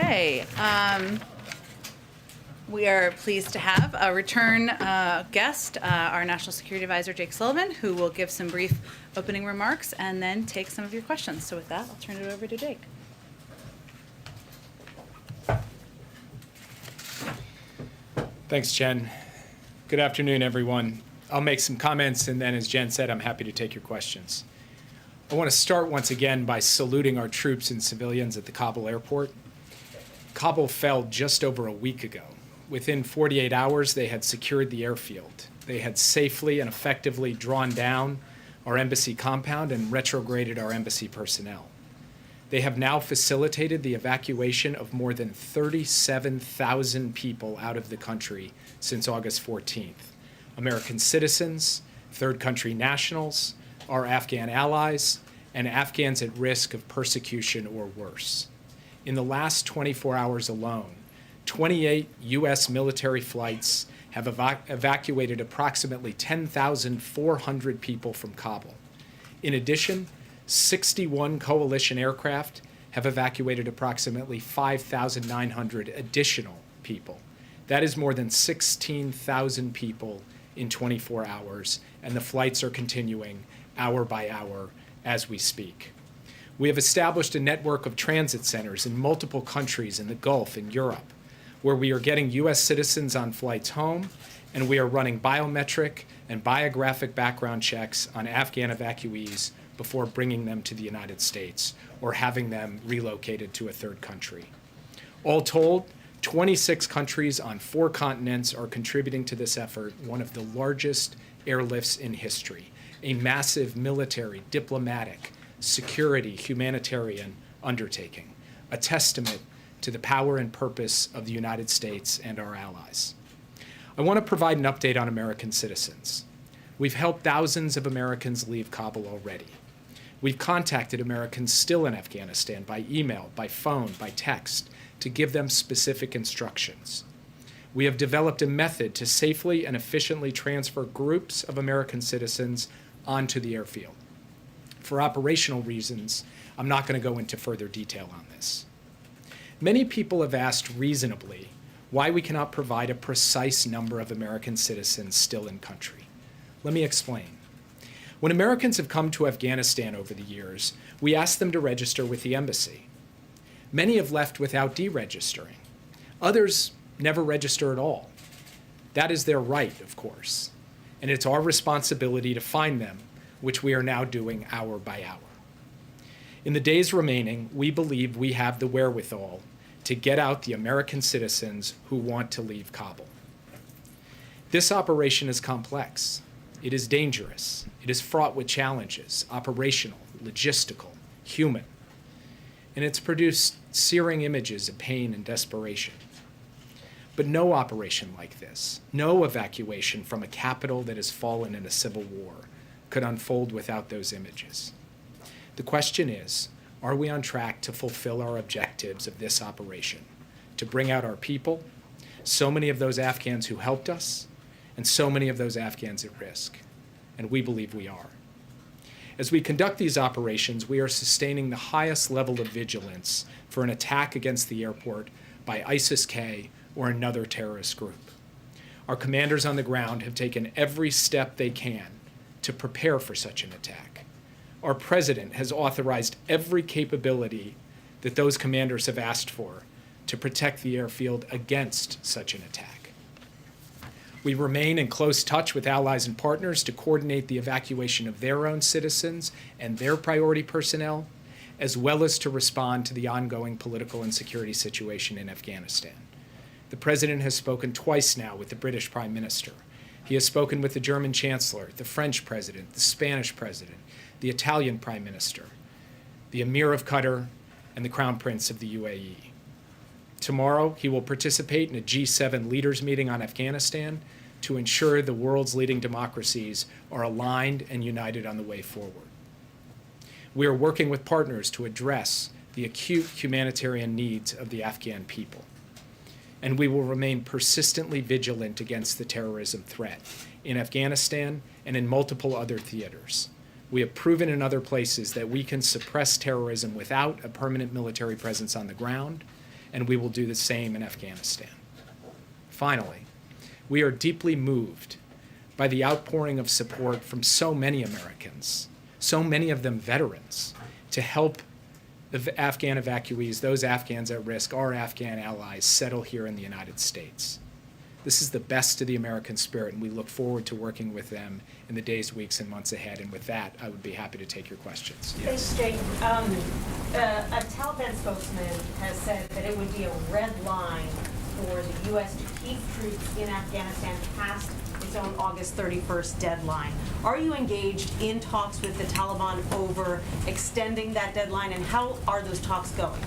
Okay. We are pleased to have a return guest, our National Security Advisor, Jake Sullivan, who will give some brief opening remarks and then take some of your questions. So with that, I'll turn it over to Jake. Thanks, Jen. Good afternoon, everyone. I'll make some comments, and then, as Jen said, I'm happy to take your questions. I want to start once again by saluting our troops and civilians at the Kabul airport. Kabul fell just over a week ago. Within 48 hours, they had secured the airfield. They had safely and effectively drawn down our embassy compound and retrograded our embassy personnel. They have now facilitated the evacuation of more than 37,000 people out of the country since August 14th. American citizens, third country nationals, our Afghan allies, and Afghans at risk of persecution or worse. In the last 24 hours alone, 28 U.S. military flights have evacuated approximately 10,400 people from Kabul. In addition, 61 coalition aircraft have evacuated approximately 5,900 additional people. That is more than 16,000 people in 24 hours, and the flights are continuing hour by hour as we speak. We have established a network of transit centers in multiple countries in the Gulf and Europe, where we are getting U.S. citizens on flights home, and we are running biometric and biographic background checks on Afghan evacuees before bringing them to the United States or having them relocated to a third country. All told, 26 countries on 4 continents are contributing to this effort, one of the largest airlifts in history, a massive military, diplomatic, security, humanitarian undertaking, a testament to the power and purpose of the United States and our allies. I want to provide an update on American citizens. We've helped thousands of Americans leave Kabul already. We've contacted Americans still in Afghanistan by email, by phone, by text, to give them specific instructions. We have developed a method to safely and efficiently transfer groups of American citizens onto the airfield. For operational reasons, I'm not going to go into further detail on this. Many people have asked reasonably why we cannot provide a precise number of American citizens still in country. Let me explain. When Americans have come to Afghanistan over the years, we ask them to register with the embassy. Many have left without deregistering. Others never register at all. That is their right, of course, and it's our responsibility to find them, which we are now doing hour by hour. In the days remaining, we believe we have the wherewithal to get out the American citizens who want to leave Kabul. This operation is complex. It is dangerous. It is fraught with challenges, operational, logistical, human. And it's produced searing images of pain and desperation. But no operation like this, no evacuation from a capital that has fallen in a civil war, could unfold without those images. The question is, are we on track to fulfill our objectives of this operation, to bring out our people, so many of those Afghans who helped us, and so many of those Afghans at risk? And we believe we are. As we conduct these operations, we are sustaining the highest level of vigilance for an attack against the airport by ISIS-K or another terrorist group. Our commanders on the ground have taken every step they can to prepare for such an attack. Our president has authorized every capability that those commanders have asked for to protect the airfield against such an attack. We remain in close touch with allies and partners to coordinate the evacuation of their own citizens and their priority personnel, as well as to respond to the ongoing political and security situation in Afghanistan. The president has spoken twice now with the British Prime Minister. He has spoken with the German Chancellor, the French President, the Spanish President, the Italian Prime Minister, the Emir of Qatar, and the Crown Prince of the UAE. Tomorrow, he will participate in a G7 leaders meeting on Afghanistan to ensure the world's leading democracies are aligned and united on the way forward. We are working with partners to address the acute humanitarian needs of the Afghan people. And we will remain persistently vigilant against the terrorism threat in Afghanistan and in multiple other theaters. We have proven in other places that we can suppress terrorism without a permanent military presence on the ground, and we will do the same in Afghanistan. Finally, we are deeply moved by the outpouring of support from so many Americans, so many of them veterans, to help the Afghan evacuees, those Afghans at risk, our Afghan allies, settle here in the United States. This is the best of the American spirit, and we look forward to working with them in the days, weeks, and months ahead. And with that, I would be happy to take your questions. Thanks, Jake. A Taliban spokesman has said that it would be a red line for the U.S. to keep troops in Afghanistan past its own August 31st deadline. Are you engaged in talks with the Taliban over extending that deadline, and how are those talks going?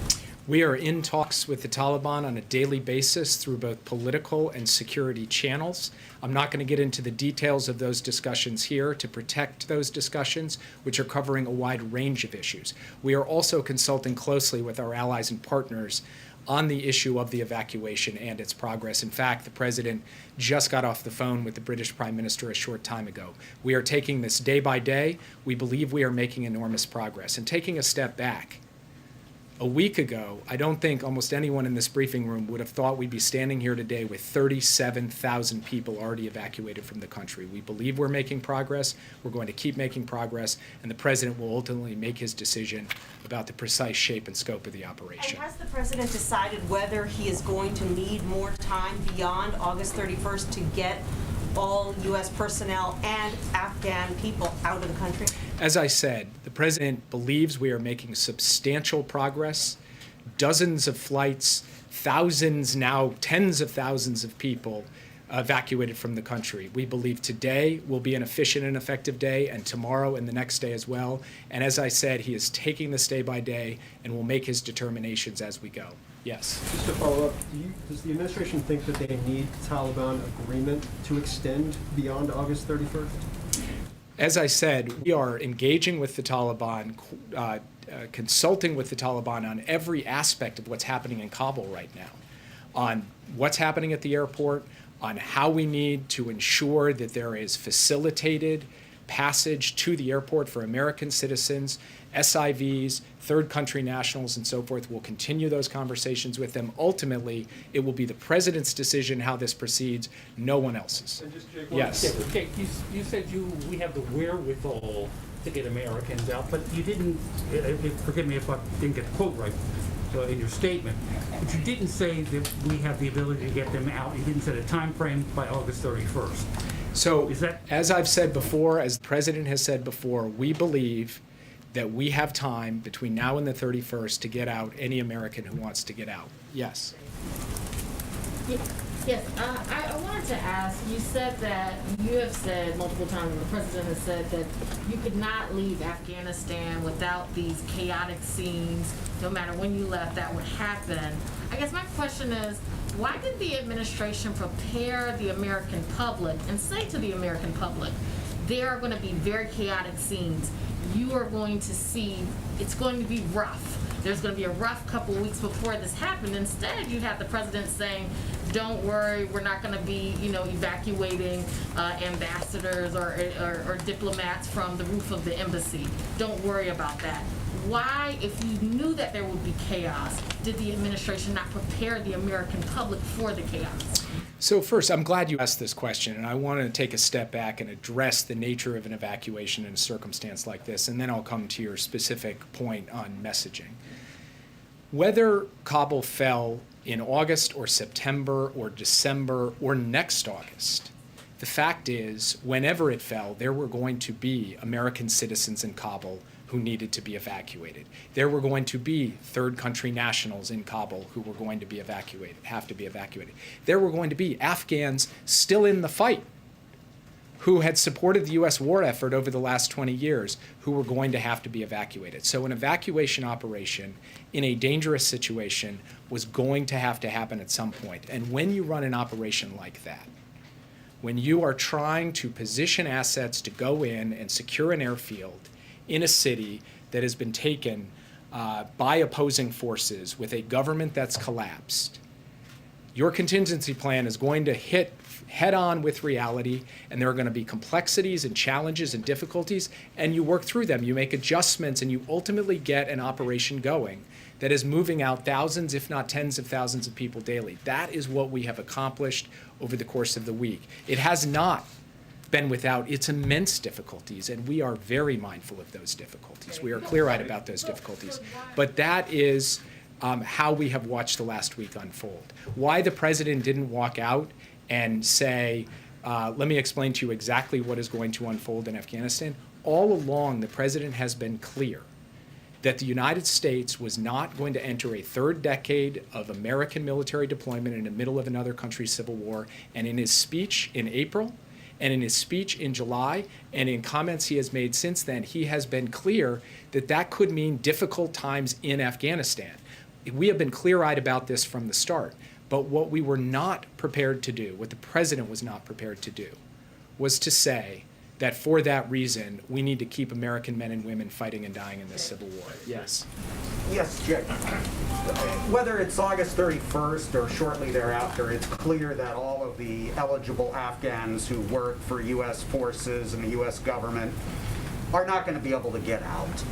We are in talks with the Taliban on a daily basis through both political and security channels. I'm not going to get into the details of those discussions here to protect those discussions, which are covering a wide range of issues. We are also consulting closely with our allies and partners on the issue of the evacuation and its progress. In fact, the President just got off the phone with the British Prime Minister a short time ago. We are taking this day by day. We believe we are making enormous progress. And taking a step back, a week ago, I don't think almost anyone in this briefing room would have thought we'd be standing here today with 37,000 people already evacuated from the country. We believe we're making progress. We're going to keep making progress, and the President will ultimately make his decision about the precise shape and scope of the operation. And has the President decided whether he is going to need more time beyond August 31st to get all U.S. personnel and Afghan people out of the country? As I said, the President believes we are making substantial progress. Dozens of flights, thousands, now tens of thousands of people evacuated from the country. We believe today will be an efficient and effective day, and tomorrow and the next day as well. And as I said, he is taking this day by day and will make his determinations as we go. Yes. Just to follow up, does the administration think that they need Taliban agreement to extend beyond August 31st? As I said, we are engaging with the Taliban, consulting with the Taliban on every aspect of what's happening in Kabul right now, on what's happening at the airport, on how we need to ensure that there is facilitated passage to the airport for American citizens, SIVs, third country nationals, and so forth. We'll continue those conversations with them. Ultimately, it will be the President's decision how this proceeds, no one else's. And just Jake, Yes. Jake, you said we have the wherewithal to get Americans out, but you didn't, forgive me if I didn't get the quote right in your statement, but you didn't say that we have the ability to get them out. You didn't set a time frame by August 31st. So, as I've said before, as the President has said before, we believe that we have time between now and the 31st to get out any American who wants to get out. Yes. Yes, I wanted to ask, you said that, you have said multiple times, and the President has said that you could not leave Afghanistan without these chaotic scenes. No matter when you left, that would happen. I guess my question is, why did the administration prepare the American public and say to the American public, there are going to be very chaotic scenes. You are going to see, it's going to be rough. There's going to be a rough couple of weeks before this happened. Instead, you have the President saying, don't worry, we're not going to be, evacuating ambassadors or diplomats from the roof of the embassy. Don't worry about that. Why, if you knew that there would be chaos, did the administration not prepare the American public for the chaos? So first, I'm glad you asked this question, and I want to take a step back and address the nature of an evacuation in a circumstance like this, and then I'll come to your specific point on messaging. Whether Kabul fell in August or September or December or next August, the fact is, whenever it fell, there were going to be American citizens in Kabul who needed to be evacuated. There were going to be third country nationals in Kabul who were going to be evacuated, have to be evacuated. There were going to be Afghans still in the fight who had supported the U.S. war effort over the last 20 years who were going to have to be evacuated. So an evacuation operation in a dangerous situation was going to have to happen at some point. And when you run an operation like that, when you are trying to position assets to go in and secure an airfield in a city that has been taken by opposing forces with a government that's collapsed, Your contingency plan is going to hit head on with reality, and there are going to be complexities and challenges and difficulties, and you work through them. You make adjustments, and you ultimately get an operation going that is moving out thousands, if not tens of thousands of people daily. That is what we have accomplished over the course of the week. It has not been without its immense difficulties, and we are very mindful of those difficulties. We are clear-eyed about those difficulties. But that is how we have watched the last week unfold. Why the president didn't walk out and say, let me explain to you exactly what is going to unfold in Afghanistan. All along, the president has been clear that the United States was not going to enter a third decade of American military deployment in the middle of another country's civil war. And in his speech in April, and in his speech in July, and in comments he has made since then, he has been clear that that could mean difficult times in Afghanistan. We have been clear-eyed about this from the start. But what we were not prepared to do, what the president was not prepared to do, was to say that for that reason, we need to keep American men and women fighting and dying in this civil war. Yes. Yes, Jay. Whether it's August 31st or shortly thereafter, it's clear that all of the eligible Afghans who work for U.S. forces and the U.S. government are not going to be able to get out.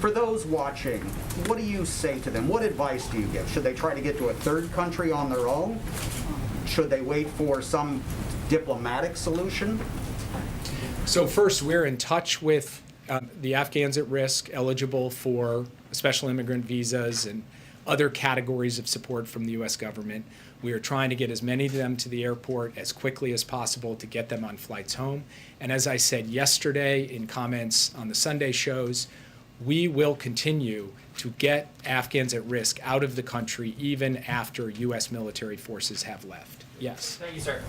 For those watching, what do you say to them? What advice do you give? Should they try to get to a third country on their own? Should they wait for some diplomatic solution? So first, we're in touch with the Afghans at risk, eligible for special immigrant visas and other categories of support from the U.S. government. We are trying to get as many of them to the airport as quickly as possible to get them on flights home. And as I said yesterday in comments on the Sunday shows, we will continue to get Afghans at risk out of the country even after U.S. military forces have left. Yes. Thank you, sir.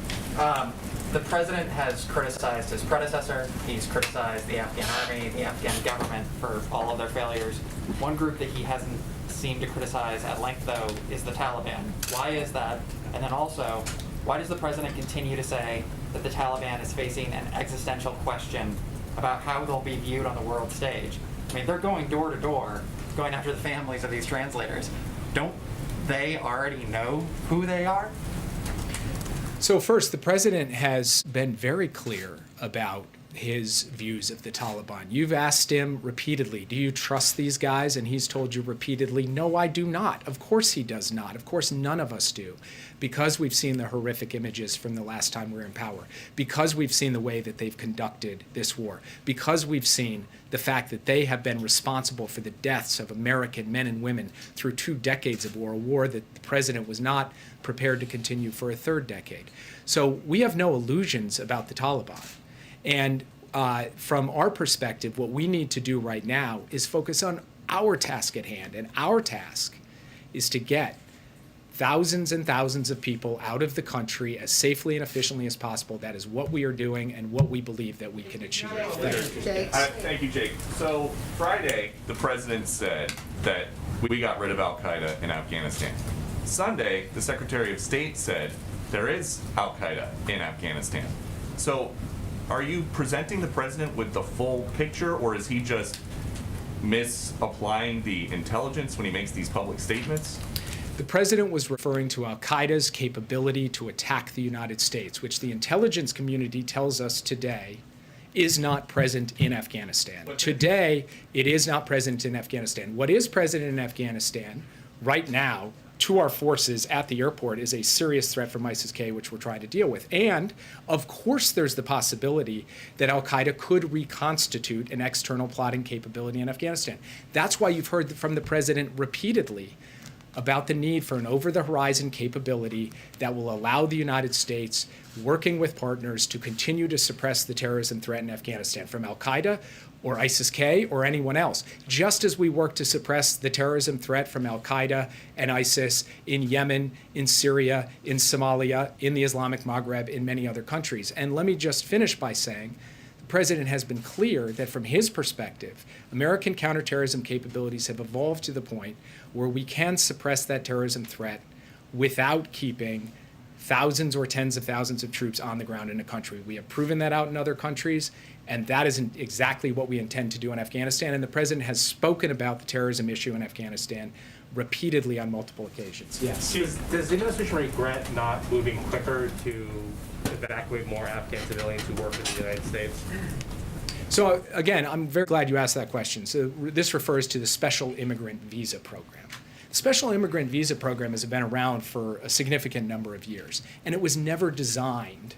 The president has criticized his predecessor. He's criticized the Afghan army, the Afghan government for all of their failures. One group that he hasn't seemed to criticize at length, though, is the Taliban. Why is that? And then also, why does the president continue to say that the Taliban is facing an existential question about how they'll be viewed on the world stage? I mean, they're going door to door, going after the families of these translators. Don't they already know who they are? So first, the president has been very clear about his views of the Taliban. You've asked him repeatedly, do you trust these guys? And he's told you repeatedly, no, I do not. Of course he does not. Of course none of us do, because we've seen the horrific images from the last time we were in power, because we've seen the way that they've conducted this war, because we've seen the fact that they have been responsible for the deaths of American men and women through 2 decades of war, a war that the president was not prepared to continue for a third decade. So we have no illusions about the Taliban. And from our perspective, what we need to do right now is focus on our task at hand. And our task is to get thousands and thousands of people out of the country as safely and efficiently as possible. That is what we are doing and what we believe that we can achieve. Thank you, Jake. So Friday, the president said that we got rid of al-Qaeda in Afghanistan. Sunday, the Secretary of State said there is al-Qaeda in Afghanistan. So are you presenting the president with the full picture, or is he just misapplying the intelligence when he makes these public statements? The president was referring to al-Qaeda's capability to attack the United States, which the intelligence community tells us today is not present in Afghanistan. Today, it is not present in Afghanistan. What is present in Afghanistan right now to our forces at the airport is a serious threat from ISIS-K, which we're trying to deal with. And, of course, there's the possibility that al-Qaeda could reconstitute an external plotting capability in Afghanistan. That's why you've heard from the president repeatedly about the need for an over-the-horizon capability that will allow the United States, working with partners, to continue to suppress the terrorism threat in Afghanistan from al-Qaeda or ISIS-K or anyone else, just as we work to suppress the terrorism threat from al-Qaeda and ISIS in Yemen, in Syria, in Somalia, in the Islamic Maghreb, in many other countries. And let me just finish by saying, the president has been clear that from his perspective, American counterterrorism capabilities have evolved to the point where we can suppress that terrorism threat without keeping thousands or tens of thousands of troops on the ground in a country. We have proven that out in other countries, and that isn't exactly what we intend to do in Afghanistan. And the president has spoken about the terrorism issue in Afghanistan repeatedly on multiple occasions. Yes. Does the administration regret not moving quicker to evacuate more Afghan civilians who work in the United States? So again, I'm very glad you asked that question. So this refers to the Special Immigrant Visa Program. The Special Immigrant Visa Program has been around for a significant number of years, and it was never designed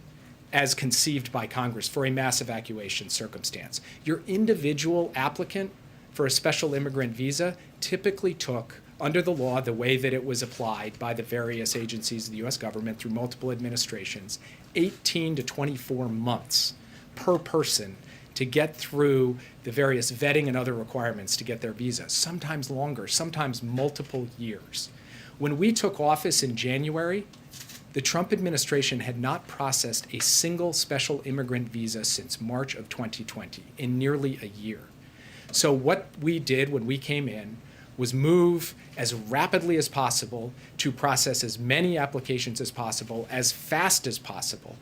as conceived by Congress for a mass evacuation circumstance. Your individual applicant for a special immigrant visa typically took, under the law, the way that it was applied by the various agencies of the U.S. government through multiple administrations, 18 to 24 months per person to get through the various vetting and other requirements to get their visa, sometimes longer, sometimes multiple years. When we took office in January, the Trump administration had not processed a single special immigrant visa since March of 2020, in nearly a year. So what we did when we came in was move as rapidly as possible to process as many applications as possible, as fast as possible,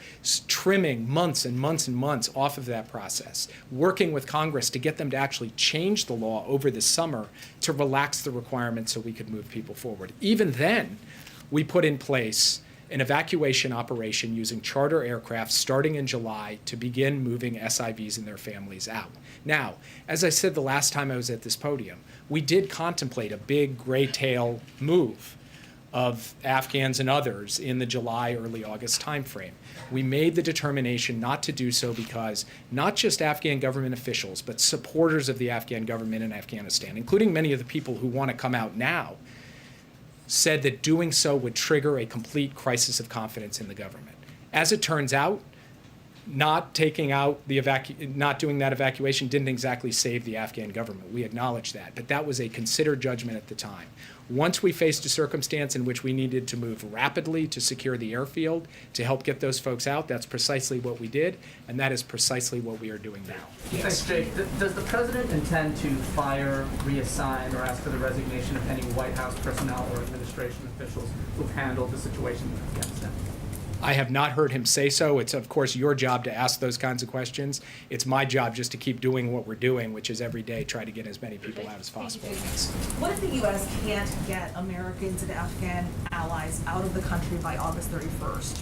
trimming months and months and months off of that process, working with Congress to get them to actually change the law over the summer to relax the requirements so we could move people forward. Even then, we put in place an evacuation operation using charter aircraft starting in July to begin moving SIVs and their families out. Now, as I said the last time I was at this podium, we did contemplate a big gray tail move of Afghans and others in the July, early August timeframe. We made the determination not to do so because not just Afghan government officials, but supporters of the Afghan government in Afghanistan, including many of the people who want to come out now, said that doing so would trigger a complete crisis of confidence in the government. As it turns out, not doing that evacuation didn't exactly save the Afghan government. We acknowledge that, but that was a considered judgment at the time. Once we faced a circumstance in which we needed to move rapidly to secure the airfield to help get those folks out, that's precisely what we did, and that is precisely what we are doing now. Thanks, Jake. Does the president intend to fire, reassign, or ask for the resignation of any White House personnel or administration officials who've handled the situation in Afghanistan? I have not heard him say so. It's, of course, your job to ask those kinds of questions. It's my job just to keep doing what we're doing, which is every day try to get as many people out as possible. What if the U.S. can't get Americans and Afghan allies out of the country by August 31st?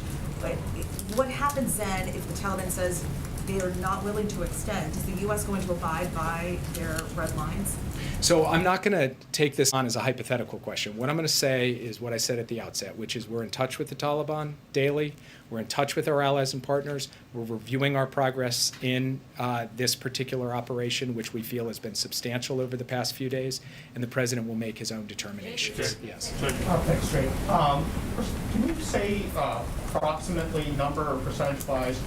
What happens then if the Taliban says they are not willing to extend? Is the U.S. going to abide by their red lines? So I'm not going to take this on as a hypothetical question. What I'm going to say is what I said at the outset, which is we're in touch with the Taliban daily. We're in touch with our allies and partners. We're reviewing our progress in this particular operation, which we feel has been substantial over the past few days, and the president will make his own determinations. Yes. Thanks, Jake. Can you say approximately number or percentage-wise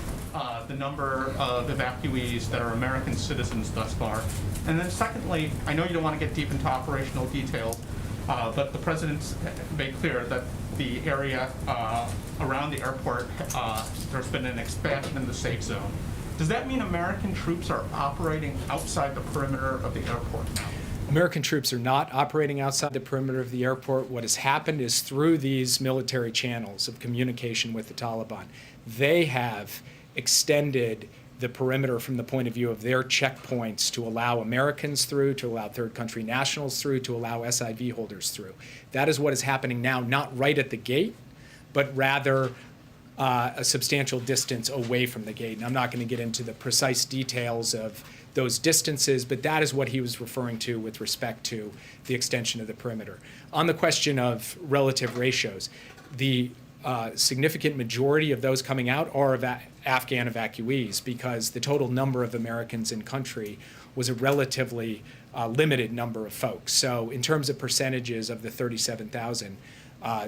the number of evacuees that are American citizens thus far? And then secondly, I know you don't want to get deep into operational details, but the president's made clear that the area around the airport, there's been an expansion in the safe zone. Does that mean American troops are operating outside the perimeter of the airport now? American troops are not operating outside the perimeter of the airport. What has happened is through these military channels of communication with the Taliban, they have extended the perimeter from the point of view of their checkpoints to allow Americans through, to allow third country nationals through, to allow SIV holders through. That is what is happening now, not right at the gate, but rather a substantial distance away from the gate. And I'm not going to get into the precise details of those distances, but that is what he was referring to with respect to the extension of the perimeter. On the question of relative ratios, the significant majority of those coming out are Afghan evacuees, because the total number of Americans in country was a relatively limited number of folks. So in terms of percentages of the 37,000,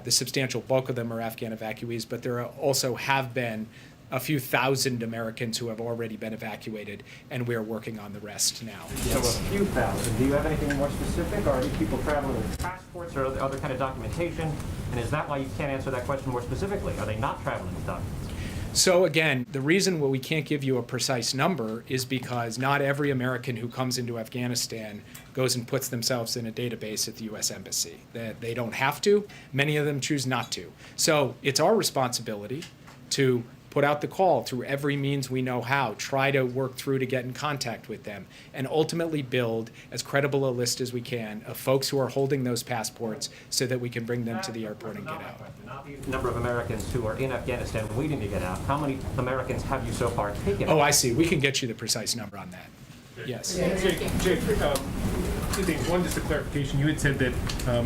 the substantial bulk of them are Afghan evacuees, but there also have been a few thousand Americans who have already been evacuated, and we are working on the rest now. So a few thousand. Do you have anything more specific? Are these people traveling with passports or other kind of documentation? And is that why you can't answer that question more specifically? Are they not traveling with documents? So again, the reason why we can't give you a precise number is because not every American who comes into Afghanistan goes and puts themselves in a database at the U.S. Embassy. They don't have to. Many of them choose not to. So it's our responsibility to put out the call through every means we know how, try to work through to get in contact with them, and ultimately build as credible a list as we can of folks who are holding those passports so that we can bring them to the airport and get out. Not the number of Americans who are in Afghanistan waiting to get out. How many Americans have you so far taken out? Oh, I see. We can get you the precise number on that. Yes. Jake, two things. One, just a clarification. You had said that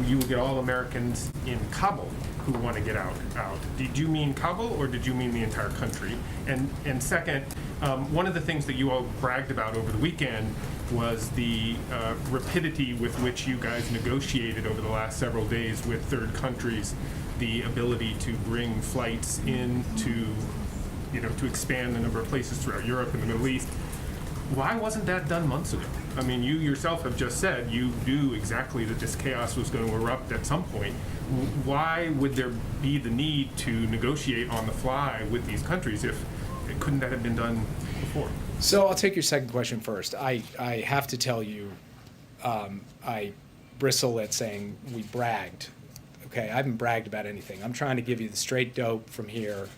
you will get all Americans in Kabul who want to get out. Did you mean Kabul or did you mean the entire country? And second, one of the things that you all bragged about over the weekend was the rapidity with which you guys negotiated over the last several days with third countries the ability to bring flights in to expand the number of places throughout Europe and the Middle East. Why wasn't that done months ago? I mean, you yourself have just said you knew exactly that this chaos was going to erupt at some point. Why would there be the need to negotiate on the fly with these countries if couldn't that have been done before? So I'll take your second question first. I have to tell you, I bristle at saying we bragged. Okay, I haven't bragged about anything. I'm trying to give you the straight dope from here,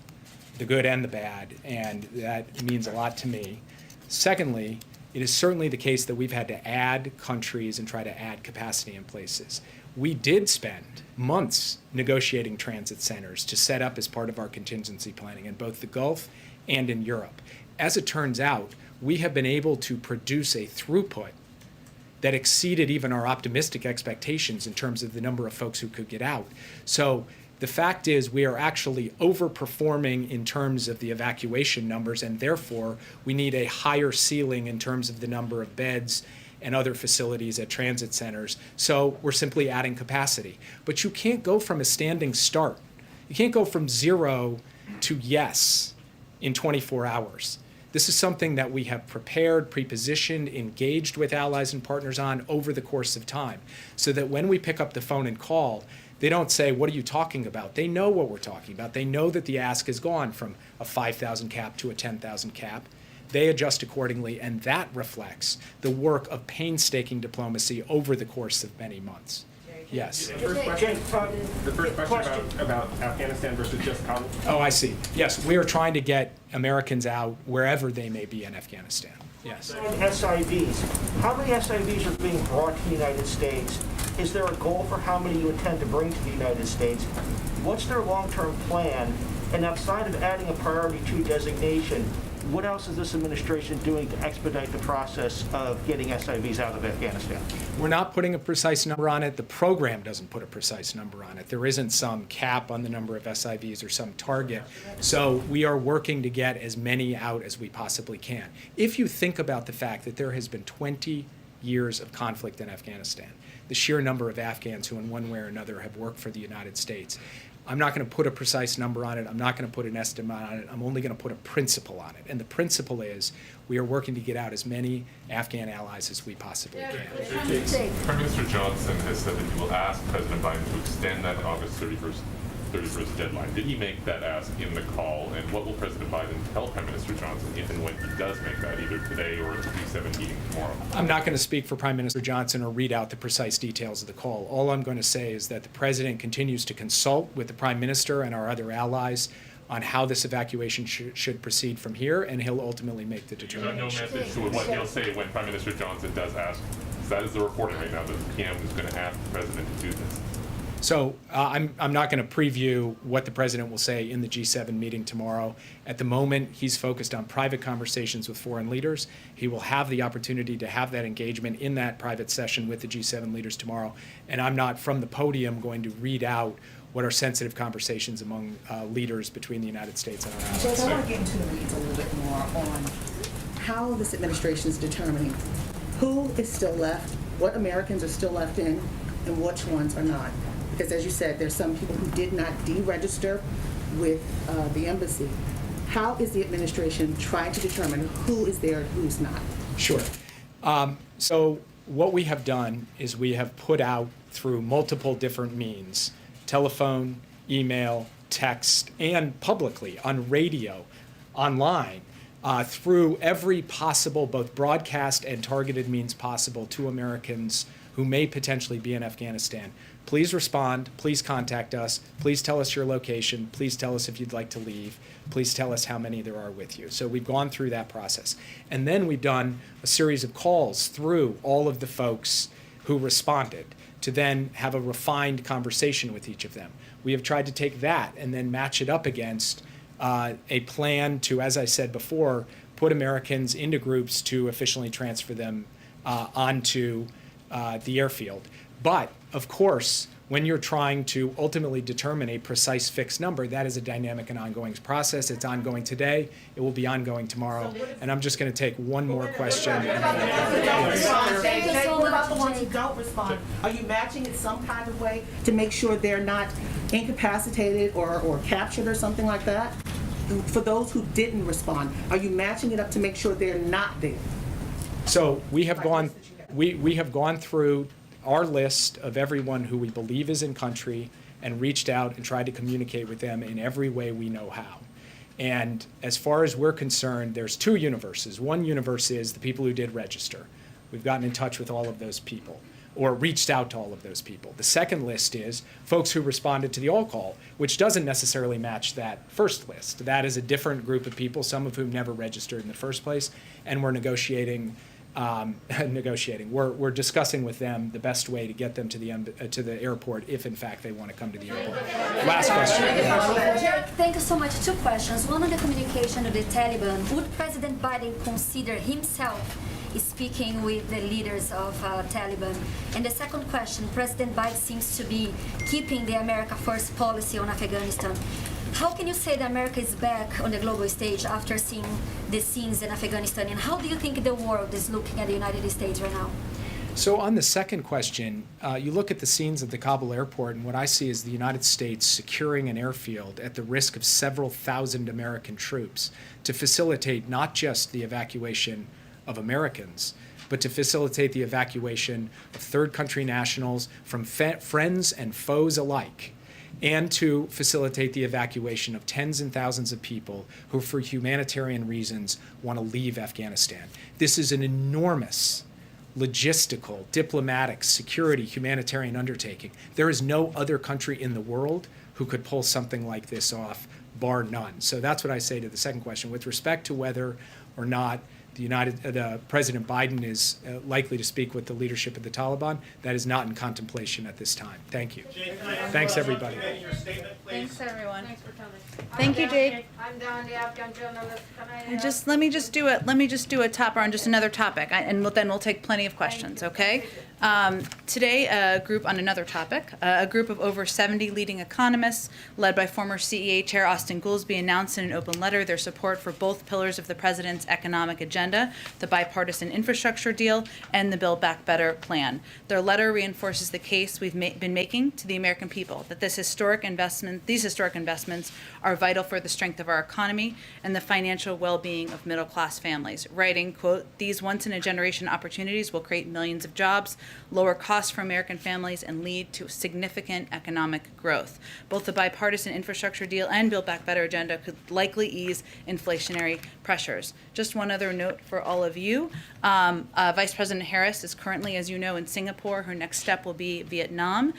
the good and the bad, and that means a lot to me. Secondly, it is certainly the case that we've had to add countries and try to add capacity in places. We did spend months negotiating transit centers to set up as part of our contingency planning in both the Gulf and in Europe. As it turns out, we have been able to produce a throughput that exceeded even our optimistic expectations in terms of the number of folks who could get out. So the fact is we are actually overperforming in terms of the evacuation numbers, and therefore we need a higher ceiling in terms of the number of beds and other facilities at transit centers. So we're simply adding capacity. But you can't go from a standing start. You can't go from 0 to yes in 24 hours. This is something that we have prepared, prepositioned, engaged with allies and partners on over the course of time, so that when we pick up the phone and call, they don't say, what are you talking about? They know what we're talking about. They know that the ask has gone from a 5,000 cap to a 10,000 cap. They adjust accordingly, and that reflects the work of painstaking diplomacy over the course of many months. Yes. The first question about Afghanistan versus just Kabul. Oh, I see. Yes, we are trying to get Americans out wherever they may be in Afghanistan. Yes. SIVs. How many SIVs are being brought to the United States? Is there a goal for how many you intend to bring to the United States? What's their long-term plan? And outside of adding a priority 2 designation, what else is this administration doing to expedite the process of getting SIVs out of Afghanistan? We're not putting a precise number on it. The program doesn't put a precise number on it. There isn't some cap on the number of SIVs or some target. So we are working to get as many out as we possibly can. If you think about the fact that there has been 20 years of conflict in Afghanistan, the sheer number of Afghans who in one way or another have worked for the United States, I'm not going to put a precise number on it. I'm not going to put an estimate on it. I'm only going to put a principle on it. And the principle is we are working to get out as many Afghan allies as we possibly can. Prime Minister Johnson has said that he will ask President Biden to extend that August 31st deadline. Did he make that ask in the call? And what will President Biden tell Prime Minister Johnson if and when he does make that, either today or at the G7 meeting tomorrow? I'm not going to speak for Prime Minister Johnson or read out the precise details of the call. All I'm going to say is that the President continues to consult with the Prime Minister and our other allies on how this evacuation should proceed from here, and he'll ultimately make the determination. You have no message to what he'll say when Prime Minister Johnson does ask. That is the reporting right now that the PM is going to ask the President to do this. So I'm not going to preview what the President will say in the G7 meeting tomorrow. At the moment, he's focused on private conversations with foreign leaders. He will have the opportunity to have that engagement in that private session with the G7 leaders tomorrow. And I'm not, from the podium, going to read out what are sensitive conversations among leaders between the United States and our allies. Jake, I want to get into the weeds a little bit more on how this administration is determining who is still left, what Americans are still left in, and which ones are not. Because as you said, there's some people who did not deregister with the embassy. How is the administration trying to determine who is there and who's not? Sure. So what we have done is we have put out through multiple different means, telephone, email, text, and publicly on radio, online through every possible, both broadcast and targeted means possible to Americans who may potentially be in Afghanistan. Please respond. Please contact us. Please tell us your location. Please tell us if you'd like to leave. Please tell us how many there are with you. So we've gone through that process. And then we've done a series of calls through all of the folks who responded to then have a refined conversation with each of them. We have tried to take that and then match it up against a plan to, as I said before, put Americans into groups to efficiently transfer them onto the airfield. But, of course, when you're trying to ultimately determine a precise fixed number, that is a dynamic and ongoing process. It's ongoing today. It will be ongoing tomorrow. And I'm just going to take one more question. What about the ones who don't respond? Are you matching it some kind of way to make sure they're not incapacitated or captured or something like that? For those who didn't respond, are you matching it up to make sure they're not there? So we have gone through our list of everyone who we believe is in country and reached out and tried to communicate with them in every way we know how. And as far as we're concerned, there's two universes. One universe is the people who did register. We've gotten in touch with all of those people or reached out to all of those people. The second list is folks who responded to the all call, which doesn't necessarily match that first list. That is a different group of people, some of whom never registered in the first place, and we're negotiating. We're discussing with them the best way to get them to the airport if, in fact, they want to come to the airport. Last question. Thank you so much. Two questions. One on the communication of the Taliban. Would President Biden consider himself speaking with the leaders of Taliban? And the second question, President Biden seems to be keeping the America First policy on Afghanistan. How can you say that America is back on the global stage after seeing the scenes in Afghanistan? And how do you think the world is looking at the United States right now? So on the second question, you look at the scenes at the Kabul airport, and what I see is the United States securing an airfield at the risk of several thousand American troops to facilitate not just the evacuation of Americans, but to facilitate the evacuation of third country nationals from friends and foes alike, and to facilitate the evacuation of tens and thousands of people who, for humanitarian reasons, want to leave Afghanistan. This is an enormous logistical, diplomatic, security, humanitarian undertaking. There is no other country in the world who could pull something like this off, bar none. So that's what I say to the second question. With respect to whether or not President Biden is likely to speak with the leadership of the Taliban, that is not in contemplation at this time. Thank you. Thanks, everybody. Thanks, everyone. Thanks for coming. Thank you, Jade. I'm Don, the Afghan journalist. Can I And let me just do a topper on just another topic, and then we'll take plenty of questions. Okay. Today, a group on another topic, a group of over 70 leading economists, led by former CEA Chair Austin Goolsbee, announced in an open letter their support for both pillars of the president's economic agenda, the bipartisan infrastructure deal, and the Build Back Better plan. Their letter reinforces the case we've been making to the American people that these historic investments are vital for the strength of our economy and the financial well-being of middle-class families, writing, quote, "These once-in-a-generation opportunities will create millions of jobs, lower costs for American families, and lead to significant economic growth. Both the bipartisan infrastructure deal and Build Back Better agenda could likely ease inflationary pressures." Just one other note for all of you. Vice President Harris is currently, as you know, in Singapore. Her next step will be Vietnam.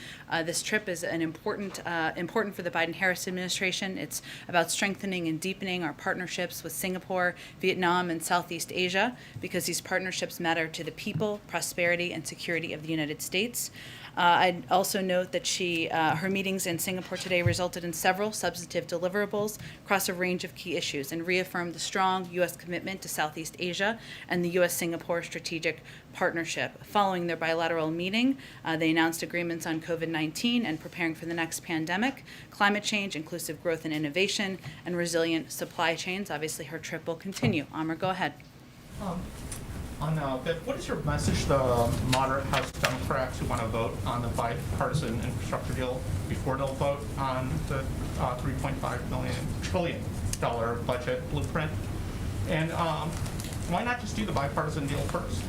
This trip is an important for the Biden-Harris administration. It's about strengthening and deepening our partnerships with Singapore, Vietnam, and Southeast Asia, because these partnerships matter to the people, prosperity, and security of the United States. I'd also note that her meetings in Singapore today resulted in several substantive deliverables across a range of key issues and reaffirmed the strong U.S. commitment to Southeast Asia and the U.S.-Singapore strategic partnership. Following their bilateral meeting, they announced agreements on COVID-19 and preparing for the next pandemic, climate change, inclusive growth and innovation, and resilient supply chains. Obviously, her trip will continue. Amr, go ahead. What is your message to the moderate House Democrats who want to vote on the bipartisan infrastructure deal before they'll vote on the $3.5 trillion budget blueprint? And why not just do the bipartisan deal first?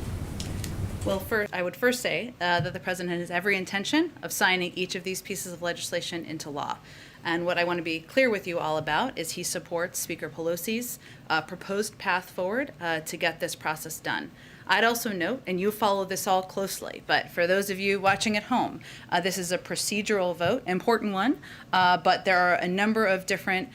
Well, I would first say that the president has every intention of signing each of these pieces of legislation into law. And what I want to be clear with you all about is he supports Speaker Pelosi's proposed path forward to get this process done. I'd also note, and you follow this all closely, but for those of you watching at home, this is a procedural vote, important one, but there are a number of different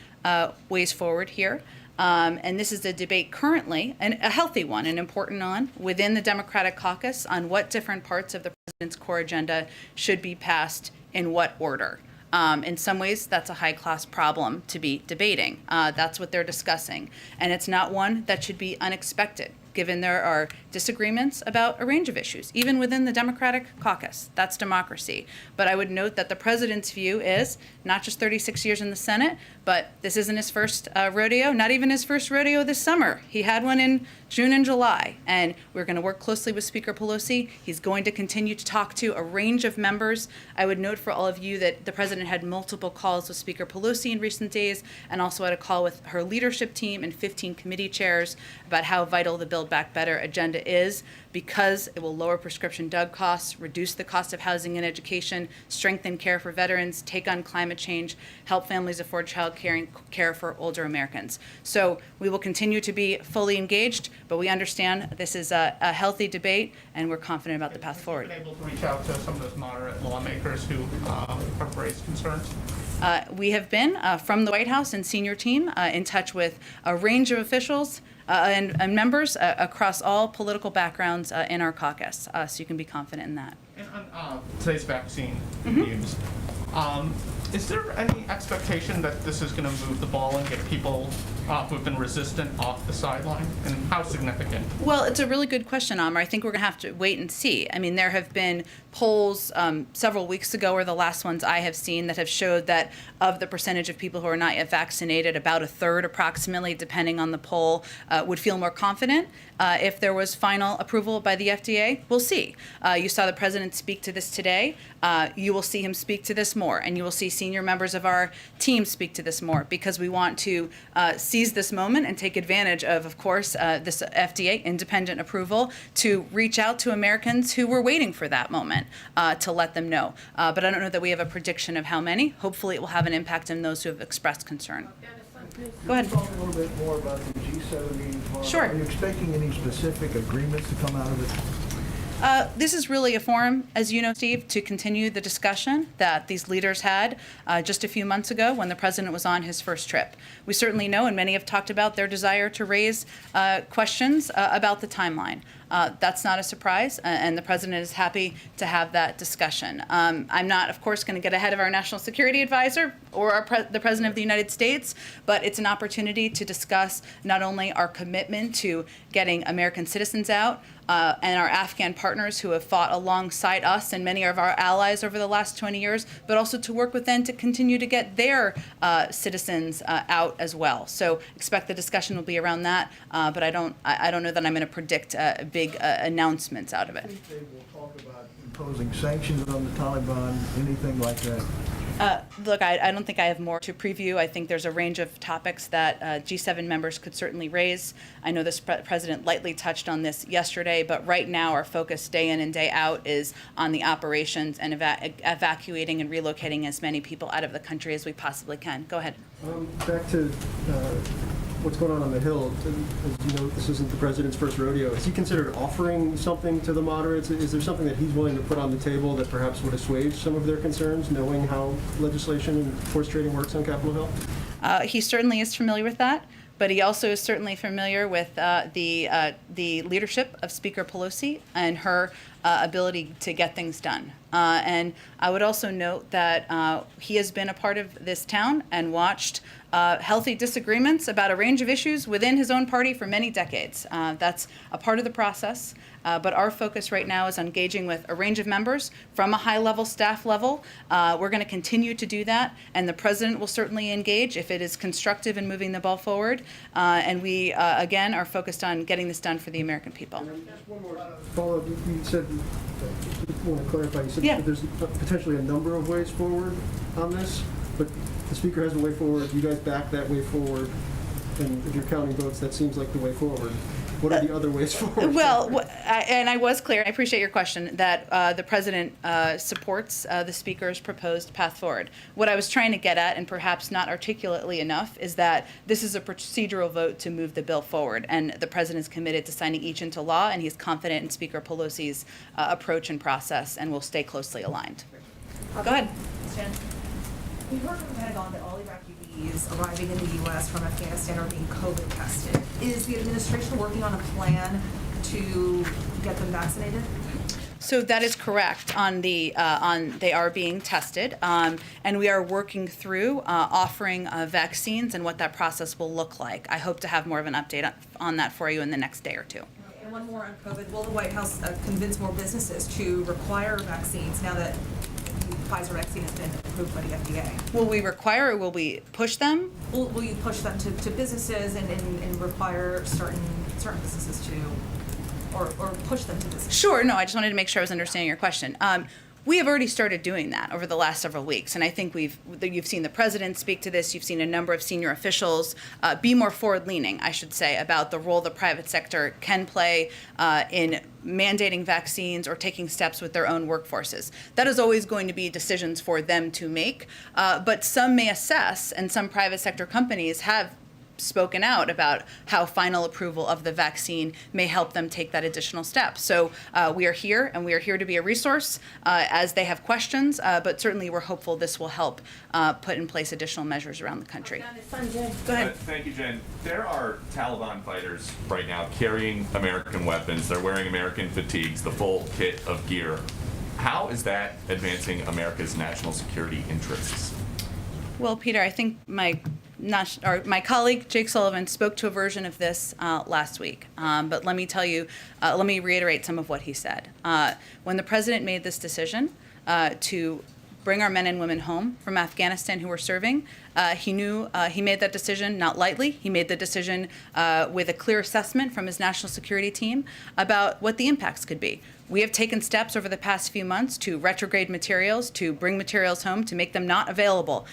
ways forward here. And this is a debate currently, and a healthy one, an important one, within the Democratic caucus on what different parts of the president's core agenda should be passed in what order. In some ways, that's a high-class problem to be debating. That's what they're discussing. And it's not one that should be unexpected, given there are disagreements about a range of issues, even within the Democratic caucus. That's democracy. But I would note that the president's view is not just 36 years in the Senate, but this isn't his first rodeo, not even his first rodeo this summer. He had one in June and July, and we're going to work closely with Speaker Pelosi. He's going to continue to talk to a range of members. I would note for all of you that the president had multiple calls with Speaker Pelosi in recent days, and also had a call with her leadership team and 15 committee chairs about how vital the Build Back Better agenda is, because it will lower prescription drug costs, reduce the cost of housing and education, strengthen care for veterans, take on climate change, help families afford child care and care for older Americans. So we will continue to be fully engaged, but we understand this is a healthy debate, and we're confident about the path forward. Have you been able to reach out to some of those moderate lawmakers who have raised concerns? We have been, from the White House and senior team, in touch with a range of officials and members across all political backgrounds in our caucus, so you can be confident in that. And on today's vaccine news, is there any expectation that this is going to move the ball and get people who have been resistant off the sideline? And how significant? Well, it's a really good question, Amr. I think we're going to have to wait and see. I mean, there have been polls several weeks ago, or the last ones I have seen, that have showed that of the percentage of people who are not yet vaccinated, about a third approximately, depending on the poll, would feel more confident if there was final approval by the FDA. We'll see. You saw the president speak to this today. You will see him speak to this more, and you will see senior members of our team speak to this more, because we want to seize this moment and take advantage of course, this FDA independent approval to reach out to Americans who were waiting for that moment to let them know. But I don't know that we have a prediction of how many. Hopefully it will have an impact on those who have expressed concern. Go ahead. Talk a little bit more about the G7 meeting tomorrow. Sure. Are you expecting any specific agreements to come out of it? This is really a forum, as you know, Steve, to continue the discussion that these leaders had just a few months ago when the president was on his first trip. We certainly know, and many have talked about their desire to raise questions about the timeline. That's not a surprise, and the president is happy to have that discussion. I'm not, of course, going to get ahead of our national security advisor or the president of the United States, but it's an opportunity to discuss not only our commitment to getting American citizens out, and our Afghan partners who have fought alongside us and many of our allies over the last 20 years, but also to work with them to continue to get their citizens out as well. So expect the discussion will be around that, but I don't know that I'm going to predict big announcements out of it. I think they will talk about imposing sanctions on the Taliban, anything like that. Look, I don't think I have more to preview. I think there's a range of topics that G7 members could certainly raise. I know this president lightly touched on this yesterday, but right now our focus day in and day out is on the operations and evacuating and relocating as many people out of the country as we possibly can. Go ahead. Back to what's going on the Hill. As you know, this isn't the president's first rodeo. Has he considered offering something to the moderates? Is there something that he's willing to put on the table that perhaps would assuage some of their concerns, knowing how legislation and force trading works on Capitol Hill? He certainly is familiar with that, but he also is certainly familiar with the leadership of Speaker Pelosi and her ability to get things done. And I would also note that he has been a part of this town and watched healthy disagreements about a range of issues within his own party for many decades. That's a part of the process. But our focus right now is engaging with a range of members from a high-level staff level. We're going to continue to do that, and the president will certainly engage if it is constructive in moving the ball forward. And we, again, are focused on getting this done for the American people. Just one more follow-up. You said, I want to clarify, you said that there's potentially a number of ways forward on this, but the speaker has a way forward. You guys back that way forward, and if you're counting votes, that seems like the way forward. What are the other ways forward? Well, and I was clear, I appreciate your question, that the president supports the speaker's proposed path forward. What I was trying to get at, and perhaps not articulately enough, is that this is a procedural vote to move the bill forward, and the president is committed to signing each into law, and he's confident in Speaker Pelosi's approach and process, and will stay closely aligned. Go ahead. Jen. We heard from the Pentagon that all evacuees arriving in the U.S. from Afghanistan are being COVID tested. Is the administration working on a plan to get them vaccinated? So that is correct. They are being tested, and we are working through offering vaccines and what that process will look like. I hope to have more of an update on that for you in the next day or two. And one more on COVID. Will the White House convince more businesses to require vaccines now that the Pfizer vaccine has been approved by the FDA? Will we require or will we push them? Will you push them to businesses and require certain businesses to, or push them to businesses? Sure. No, I just wanted to make sure I was understanding your question. We have already started doing that over the last several weeks, and I think you've seen the president speak to this. You've seen a number of senior officials be more forward-leaning, I should say, about the role the private sector can play in mandating vaccines or taking steps with their own workforces. That is always going to be decisions for them to make, but some may assess, and some private sector companies have spoken out about how final approval of the vaccine may help them take that additional step. So we are here, and we are here to be a resource as they have questions, but certainly we're hopeful this will help put in place additional measures around the country. Go ahead. Thank you, Jen. There are Taliban fighters right now carrying American weapons. They're wearing American fatigues, the full kit of gear. How is that advancing America's national security interests? Well, Peter, I think my colleague Jake Sullivan spoke to a version of this last week, but let me tell you, let me reiterate some of what he said. When the president made this decision to bring our men and women home from Afghanistan who were serving, he knew he made that decision not lightly. He made the decision with a clear assessment from his national security team about what the impacts could be. We have taken steps over the past few months to retrograde materials, to bring materials home, to make them not available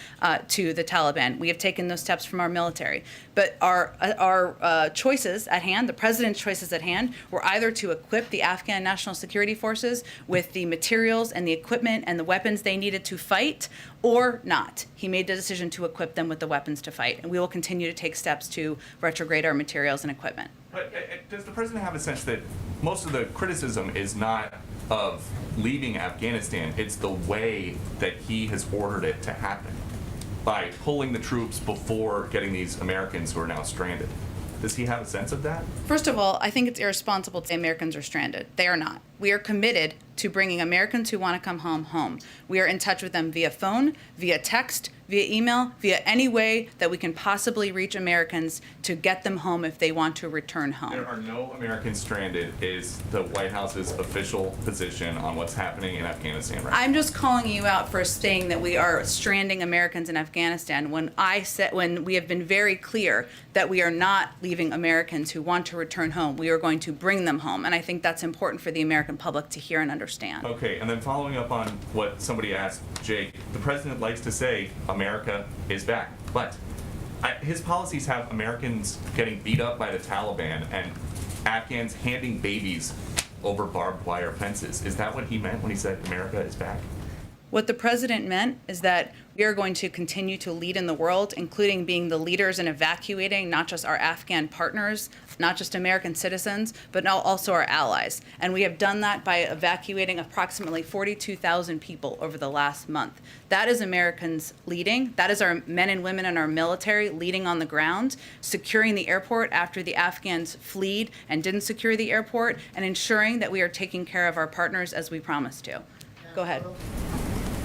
to the Taliban. We have taken those steps from our military. But our choices at hand, the president's choices at hand, were either to equip the Afghan National Security Forces with the materials and the equipment and the weapons they needed to fight, or not. He made the decision to equip them with the weapons to fight, and we will continue to take steps to retrograde our materials and equipment. But does the president have a sense that most of the criticism is not of leaving Afghanistan, it's the way that he has ordered it to happen by pulling the troops before getting these Americans who are now stranded? Does he have a sense of that? First of all, I think it's irresponsible to say Americans are stranded. They are not. We are committed to bringing Americans who want to come home. We are in touch with them via phone, via text, via email, via any way that we can possibly reach Americans to get them home if they want to return home. There are no Americans stranded is the White House's official position on what's happening in Afghanistan right now. I'm just calling you out for saying that we are stranding Americans in Afghanistan when we have been very clear that we are not leaving Americans who want to return home. We are going to bring them home, and I think that's important for the American public to hear and understand. Okay, and then following up on what somebody asked Jake, the president likes to say America is back, but his policies have Americans getting beat up by the Taliban and Afghans handing babies over barbed wire fences. Is that what he meant when he said America is back? What the president meant is that we are going to continue to lead in the world, including being the leaders in evacuating not just our Afghan partners, not just American citizens, but now also our allies. And we have done that by evacuating approximately 42,000 people over the last month. That is Americans leading. That is our men and women in our military leading on the ground, securing the airport after the Afghans fled and didn't secure the airport, and ensuring that we are taking care of our partners as we promised to. Go ahead.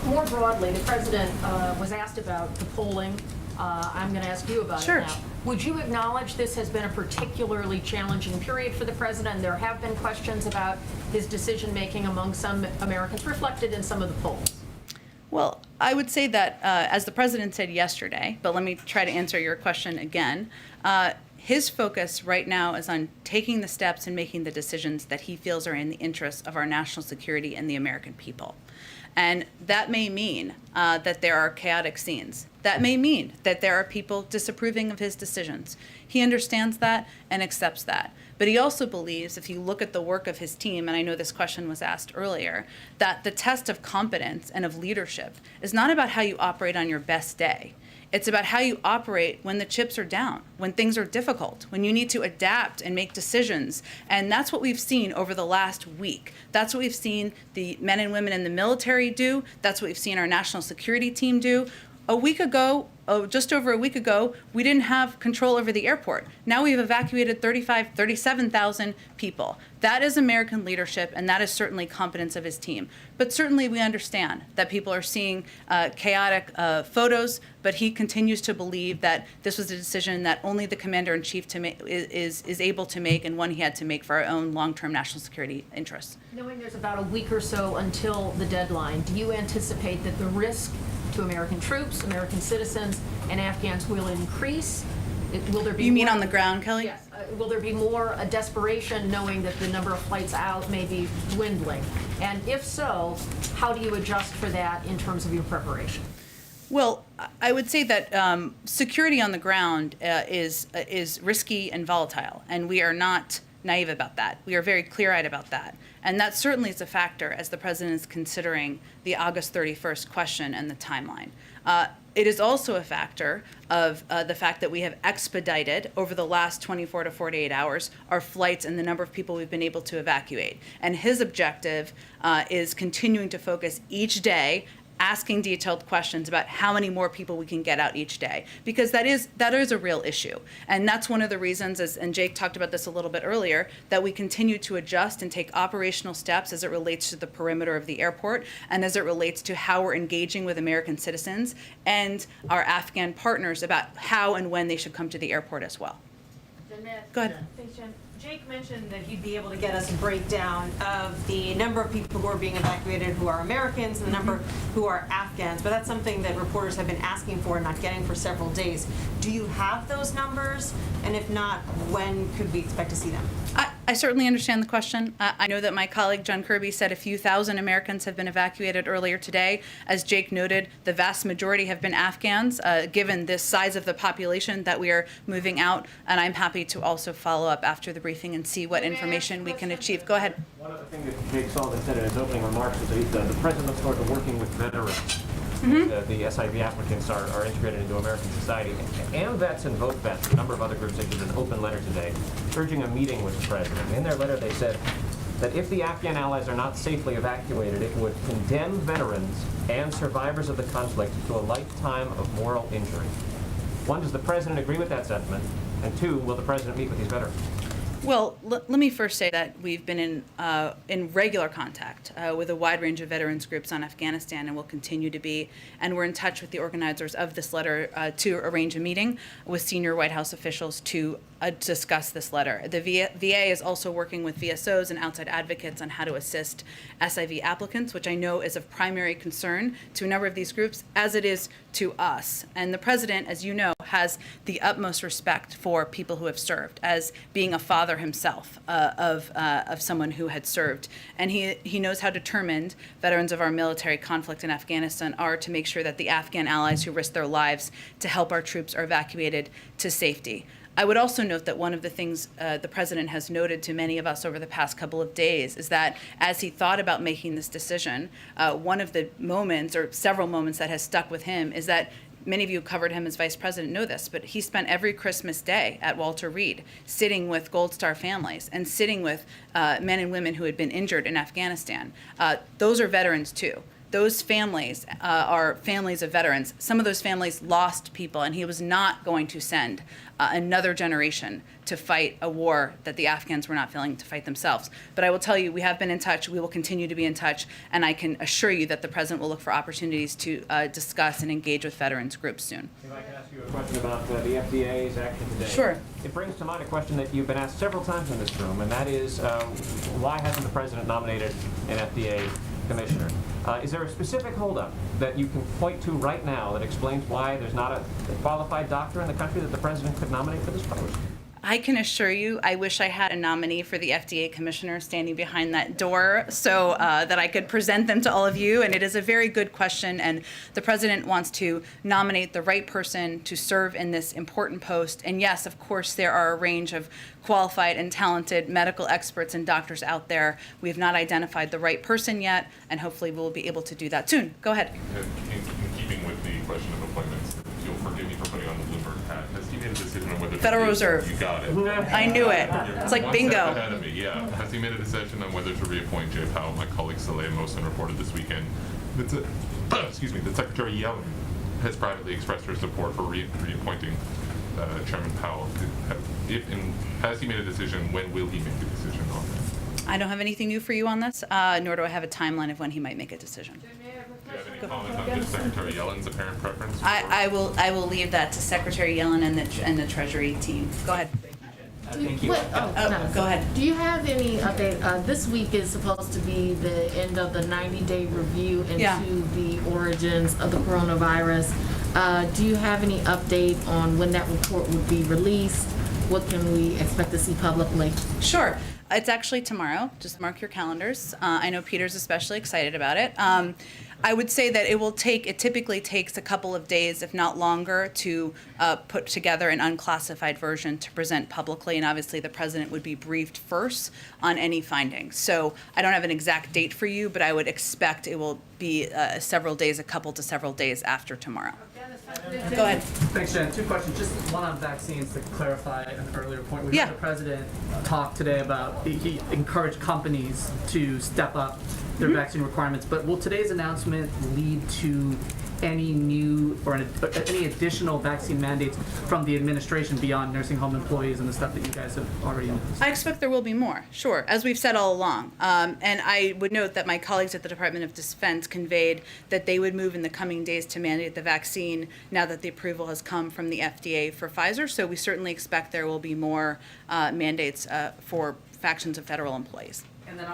More broadly, the president was asked about the polling. I'm going to ask you about it now. Would you acknowledge this has been a particularly challenging period for the president? There have been questions about his decision-making among some Americans, reflected in some of the polls. Well, I would say that, as the president said yesterday, but let me try to answer your question again, his focus right now is on taking the steps and making the decisions that he feels are in the interests of our national security and the American people. And that may mean that there are chaotic scenes. That may mean that there are people disapproving of his decisions. He understands that and accepts that. But he also believes, if you look at the work of his team, and I know this question was asked earlier, that the test of competence and of leadership is not about how you operate on your best day. It's about how you operate when the chips are down, when things are difficult, when you need to adapt and make decisions. And that's what we've seen over the last week. That's what we've seen the men and women in the military do. That's what we've seen our national security team do. A week ago, just over a week ago, we didn't have control over the airport. Now we've evacuated 37,000 people. That is American leadership, and that is certainly competence of his team. But certainly we understand that people are seeing chaotic photos, but he continues to believe that this was a decision that only the commander-in-chief is able to make, and one he had to make for our own long-term national security interests. Knowing there's about a week or so until the deadline, do you anticipate that the risk to American troops, American citizens, and Afghans will increase? Will there be You mean more- on the ground, Kelly? Yes. Will there be more desperation knowing that the number of flights out may be dwindling? And if so, how do you adjust for that in terms of your preparation? Well, I would say that security on the ground is risky and volatile, and we are not naive about that. We are very clear-eyed about that. And that certainly is a factor as the president is considering the August 31st question and the timeline. It is also a factor of the fact that we have expedited over the last 24 to 48 hours our flights and the number of people we've been able to evacuate. And his objective is continuing to focus each day, asking detailed questions about how many more people we can get out each day, because that is a real issue. And that's one of the reasons, and Jake talked about this a little bit earlier, that we continue to adjust and take operational steps as it relates to the perimeter of the airport and as it relates to how we're engaging with American citizens and our Afghan partners about how and when they should come to the airport as well. Go ahead. Thanks, Jen. Jake mentioned that he'd be able to get us a breakdown of the number of people who are being evacuated who are Americans and the number who are Afghans, but that's something that reporters have been asking for and not getting for several days. Do you have those numbers? And if not, when could we expect to see them? I certainly understand the question. I know that my colleague John Kirby said a few thousand Americans have been evacuated earlier today. As Jake noted, the vast majority have been Afghans, given this size of the population that we are moving out. And I'm happy to also follow up after the briefing and see what information we can achieve. Go ahead. One other thing that Jake Sullivan said in his opening remarks is that the president looks forward to working with veterans. The SIV applicants are integrated into American society. AMVETS and Vote Vets, a number of other groups, issued an open letter today urging a meeting with the president. In their letter, they said that if the Afghan allies are not safely evacuated, it would condemn veterans and survivors of the conflict to a lifetime of moral injury. One, does the president agree with that sentiment? And two, will the president meet with these veterans? Well, let me first say that we've been in regular contact with a wide range of veterans groups on Afghanistan and will continue to be. And we're in touch with the organizers of this letter to arrange a meeting with senior White House officials to discuss this letter. The VA is also working with VSOs and outside advocates on how to assist SIV applicants, which I know is of primary concern to a number of these groups, as it is to us. And the president, as you know, has the utmost respect for people who have served, as being a father himself of someone who had served. And he knows how determined veterans of our military conflict in Afghanistan are to make sure that the Afghan allies who risk their lives to help our troops are evacuated to safety. I would also note that one of the things the president has noted to many of us over the past couple of days is that as he thought about making this decision, one of the moments or several moments that has stuck with him is that many of you who covered him as vice president know this, but he spent every Christmas day at Walter Reed sitting with Gold Star families and sitting with men and women who had been injured in Afghanistan. Those are veterans too. Those families are families of veterans. Some of those families lost people, and he was not going to send another generation to fight a war that the Afghans were not willing to fight themselves. But I will tell you, we have been in touch. We will continue to be in touch, and I can assure you that the president will look for opportunities to discuss and engage with veterans groups soon. If I can ask you a question about the FDA's action today. Sure. It brings to mind a question that you've been asked several times in this room, and that is, why hasn't the president nominated an FDA commissioner? Is there a specific holdup that you can point to right now that explains why there's not a qualified doctor in the country that the president could nominate for this post? I can assure you, I wish I had a nominee for the FDA commissioner standing behind that door so that I could present them to all of you. And it is a very good question. And the president wants to nominate the right person to serve in this important post. And yes, of course, there are a range of qualified and talented medical experts and doctors out there. We have not identified the right person yet, and hopefully we'll be able to do that soon. Go ahead. In keeping with the question of appointments, you'll forgive me for putting on the Bloomberg hat. Has he made a decision on whether Federal Reserve. You got it. I knew it. It's like One bingo. step ahead of me, yeah. Has he made a decision on whether to reappoint Jay Powell? My colleague Saleh Mohsen reported this weekend that that Secretary Yellen has privately expressed her support for reappointing Chairman Powell. Has he made a decision? When will he make a decision on that? I don't have anything new for you on this, nor do I have a timeline of when he might make a decision. Do you have any comment on just Secretary Yellen's apparent preference? I will leave that to Secretary Yellen and the Treasury team. Go ahead. Thank you. Go ahead. Do you have any update? This week is supposed to be the end of the 90-day review into the origins of the coronavirus. Do you have any update on when that report would be released? What can we expect to see publicly? Sure. It's actually tomorrow. Just mark your calendars. I know Peter's especially excited about it. I would say that it typically takes a couple of days, if not longer, to put together an unclassified version to present publicly, and obviously the president would be briefed first on any findings. So I don't have an exact date for you, but I would expect it will be a couple to several days after tomorrow. Go ahead. Thanks, Jen. Two questions. Just one on vaccines to clarify an earlier point. We heard the president talk today about he encouraged companies to step up their vaccine requirements. But will today's announcement lead to any new or any additional vaccine mandates from the administration beyond nursing home employees and the stuff that you guys have already announced? I expect there will be more, sure, as we've said all along. And I would note that my colleagues at the Department of Defense conveyed that they would move in the coming days to mandate the vaccine now that the approval has come from the FDA for Pfizer. So we certainly expect there will be more mandates for factions of federal employees. And then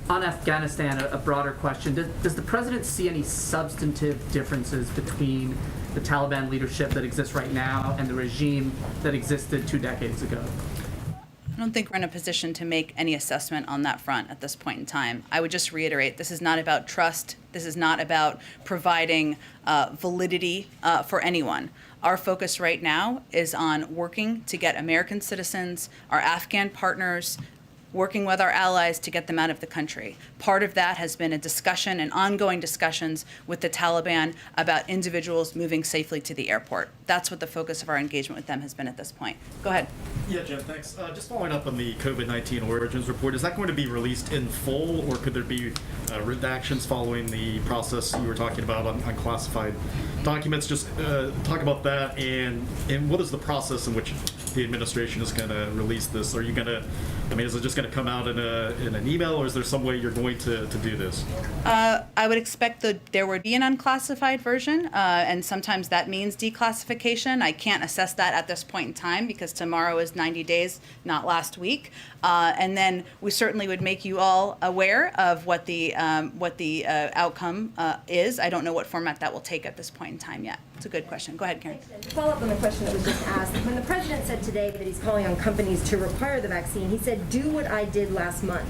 on Afghanistan, a broader question. Does the president see any substantive differences between the Taliban leadership that exists right now and the regime that existed 2 decades ago? I don't think we're in a position to make any assessment on that front at this point in time. I would just reiterate, this is not about trust. This is not about providing validity for anyone. Our focus right now is on working to get American citizens, our Afghan partners, working with our allies to get them out of the country. Part of that has been a discussion and ongoing discussions with the Taliban about individuals moving safely to the airport. That's what the focus of our engagement with them has been at this point. Go ahead. Yeah, Jen, thanks. Just following up on the COVID-19 origins report, is that going to be released in full, or could there be redactions following the process you were talking about on classified documents? Just talk about that, and what is the process in which the administration is going to release this? Are you going to, is it just going to come out in an email, or is there some way you're going to do this? I would expect that there would be an unclassified version, and sometimes that means declassification. I can't assess that at this point in time because tomorrow is 90 days, not last week. And then we certainly would make you all aware of what the outcome is. I don't know what format that will take at this point in time yet. It's a good question. Go ahead, Karen. To follow up on the question that was just asked, when the president said today that he's calling on companies to require the vaccine, he said, do what I did last month.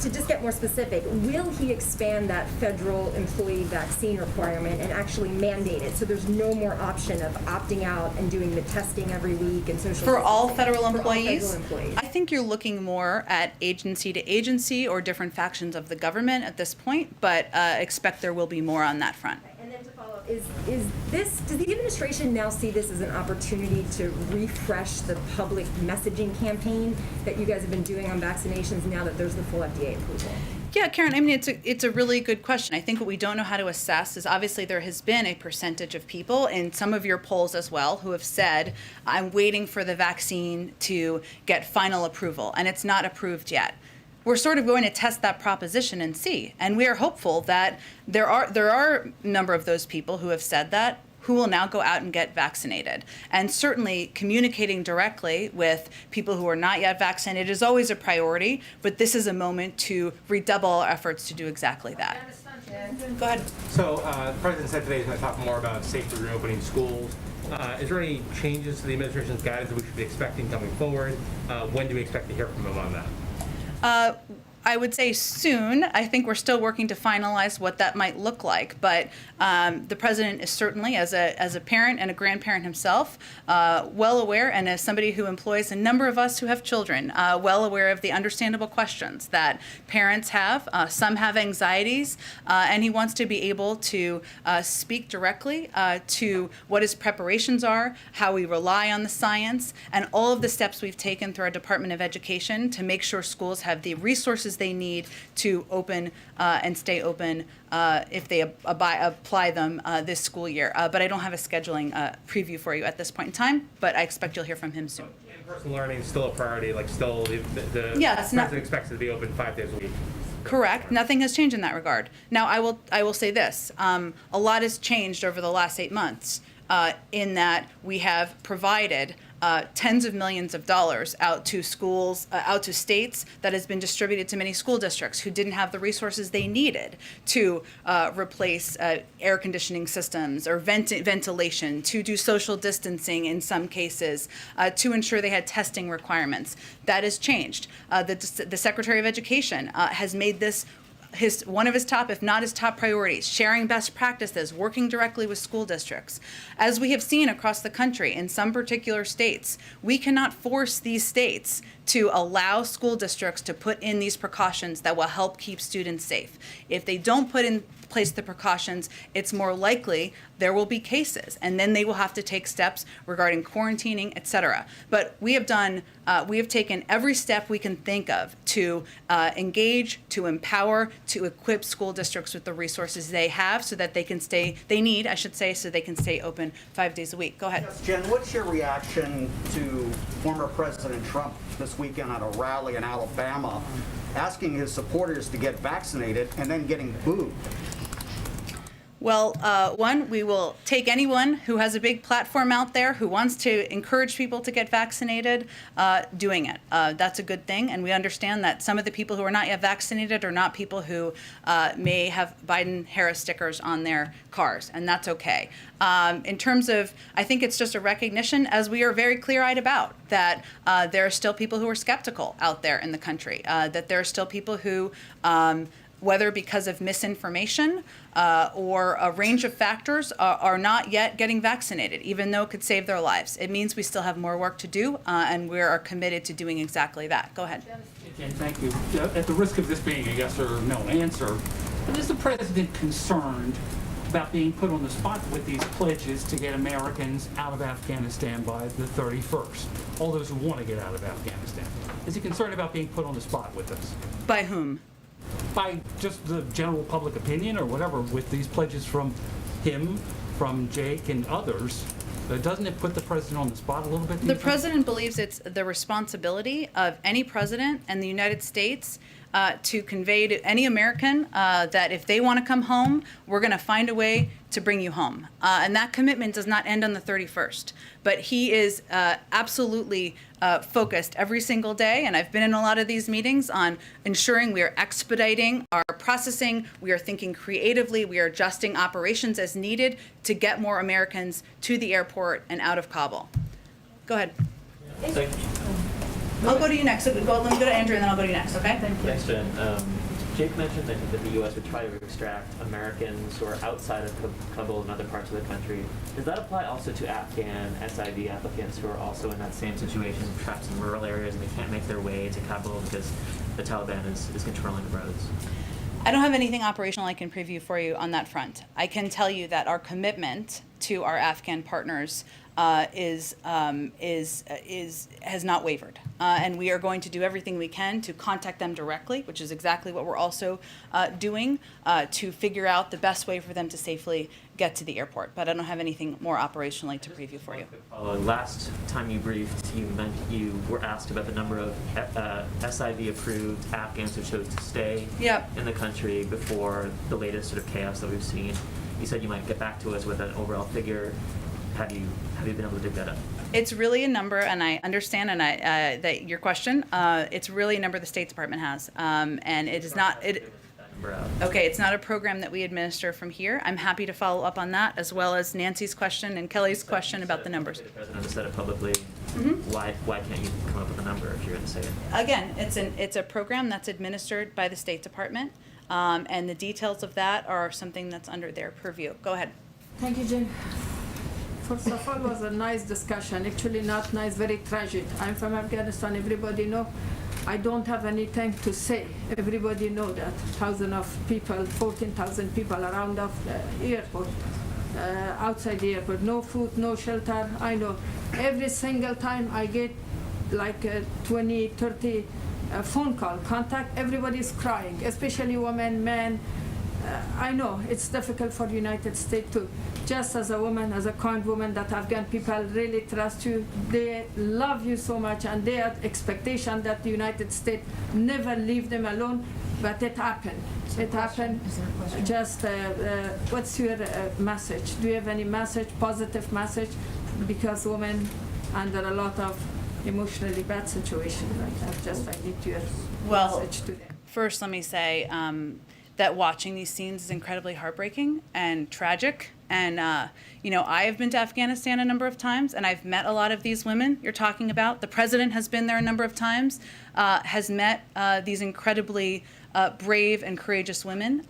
To just get more specific, will he expand that federal employee vaccine requirement and actually mandate it so there's no more option of opting out and doing the testing every week and social distancing? For all federal employees? For all federal employees. I think you're looking more at agency to agency or different factions of the government at this point, but expect there will be more on that front. And then to follow up, does the administration now see this as an opportunity to refresh the public messaging campaign that you guys have been doing on vaccinations now that there's the full FDA approval? Yeah, Karen, it's a really good question. I think what we don't know how to assess is obviously there has been a percentage of people in some of your polls as well who have said, I'm waiting for the vaccine to get final approval, and it's not approved yet. We're sort of going to test that proposition and see. And we are hopeful that there are a number of those people who have said that, who will now go out and get vaccinated. And certainly communicating directly with people who are not yet vaccinated is always a priority, but this is a moment to redouble our efforts to do exactly that. Go ahead. So, the President said today he's going to talk more about safely reopening schools. Is there any changes to the administration's guidance that we should be expecting coming forward? When do we expect to hear from him on that? I would say soon. I think we're still working to finalize what that might look like. But the president is certainly, as a parent and a grandparent himself, well aware, and as somebody who employs a number of us who have children, well aware of the understandable questions that parents have. Some have anxieties, and he wants to be able to speak directly to what his preparations are, how we rely on the science, and all of the steps we've taken through our Department of Education to make sure schools have the resources they need to open and stay open if they apply them this school year. But I don't have a scheduling preview for you at this point in time, but I expect you'll hear from him soon. In-person learning is still a priority, like still the Yeah, it's not- President expects it to be open 5 days a week. Correct. Nothing has changed in that regard. Now, I will say this. A lot has changed over the last 8 months in that we have provided tens of millions of dollars out to schools, out to states, that has been distributed to many school districts who didn't have the resources they needed to replace air conditioning systems or ventilation, to do social distancing in some cases, to ensure they had testing requirements. That has changed. The Secretary of Education has made this one of his top, if not his top priorities, sharing best practices, working directly with school districts. As we have seen across the country in some particular states, we cannot force these states to allow school districts to put in these precautions that will help keep students safe. If they don't put in place the precautions, it's more likely there will be cases, and then they will have to take steps regarding quarantining, etc. But we have taken every step we can think of to engage, to empower, to equip school districts with the resources they have so that they can so they can stay open 5 days a week. Go ahead. Yes, Jen, what's your reaction to former President Trump this weekend at a rally in Alabama asking his supporters to get vaccinated and then getting booed? Well, one, we will take anyone who has a big platform out there who wants to encourage people to get vaccinated, doing it. That's a good thing, and we understand that some of the people who are not yet vaccinated are not people who may have Biden-Harris stickers on their cars, and that's okay. In terms of, I think it's just a recognition, as we are very clear-eyed about, that there are still people who are skeptical out there in the country, that there are still people who, whether because of misinformation or a range of factors, are not yet getting vaccinated, even though it could save their lives. It means we still have more work to do, and we are committed to doing exactly that. Go ahead. Jen, thank you. At the risk of this being a yes or no answer, is the president concerned about being put on the spot with these pledges to get Americans out of Afghanistan by the 31st? All those who want to get out of Afghanistan. Is he concerned about being put on the spot with this? By whom? By just the general public opinion or whatever, with these pledges from him, from Jake and others. Doesn't it put the president on the spot a little bit? The president believes it's the responsibility of any president and the United States to convey to any American that if they want to come home, we're going to find a way to bring you home. And that commitment does not end on the 31st. But he is absolutely focused every single day, and I've been in a lot of these meetings, on ensuring we are expediting our processing, we are thinking creatively, we are adjusting operations as needed to get more Americans to the airport and out of Kabul. Go ahead. I'll go to you next. Let me go to Andrew, and then I'll go to you next, okay? Thank you. Thanks, Jen. Jake mentioned that the U.S. would try to extract Americans who are outside of Kabul and other parts of the country. Does that apply also to Afghan SIV applicants who are also in that same situation, trapped in rural areas, and they can't make their way to Kabul because the Taliban is controlling the roads? I don't have anything operational I can preview for you on that front. I can tell you that our commitment to our Afghan partners has not wavered, and we are going to do everything we can to contact them directly, which is exactly what we're also doing, to figure out the best way for them to safely get to the airport. But I don't have anything more operationally to preview for you. Last time you briefed, you were asked about the number of SIV-approved Afghans who chose to stay in the country before the latest sort of chaos that we've seen. You said you might get back to us with an overall figure. Have you been able to dig that up? It's really a number, and I understand that your question. It's really a number the State Department has, and it is not. number out? Okay, it's not a program that we administer from here. I'm happy to follow up on that, as well as Nancy's question and Kelly's question about the numbers. The president has said it publicly. Why can't you come up with a number if you're going to say it? Again, it's a program that's administered by the State Department, and the details of that are something that's under their purview. Go ahead. Thank you, Jen. First of all, it was a nice discussion. Actually, not nice, very tragic. I'm from Afghanistan. Everybody know. I don't have anything to say. Everybody know that. Thousands of people, 14,000 people around of the airport, outside the airport. No food, no shelter. I know. Every single time I get like 20, 30 phone call, contact, everybody's crying, especially women, men. I know it's difficult for the United States to, just as a woman, as a kind woman, that Afghan people really trust you. They love you so much, and they have expectation that the United States never leave them alone. But it happened. It happened. Just what's your message? Do you have any message, positive message? Because women under a lot of emotionally bad situation right now. Just I need your message to them. First, let me say that watching these scenes is incredibly heartbreaking and tragic. And, I have been to Afghanistan a number of times, and I've met a lot of these women you're talking about. The president has been there a number of times, has met these incredibly brave and courageous women.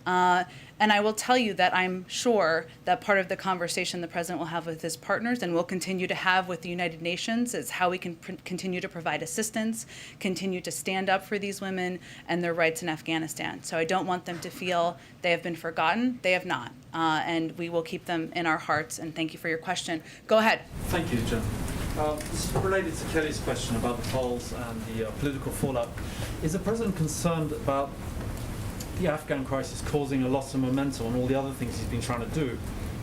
And I will tell you that I'm sure that part of the conversation the president will have with his partners and will continue to have with the United Nations is how we can continue to provide assistance, continue to stand up for these women and their rights in Afghanistan. So I don't want them to feel they have been forgotten. They have not. And we will keep them in our hearts. And thank you for your question. Go ahead. Thank you, Jen. This is related to Kelly's question about the polls and the political fallout. Is the president concerned about the Afghan crisis causing a loss of momentum on all the other things he's been trying to do?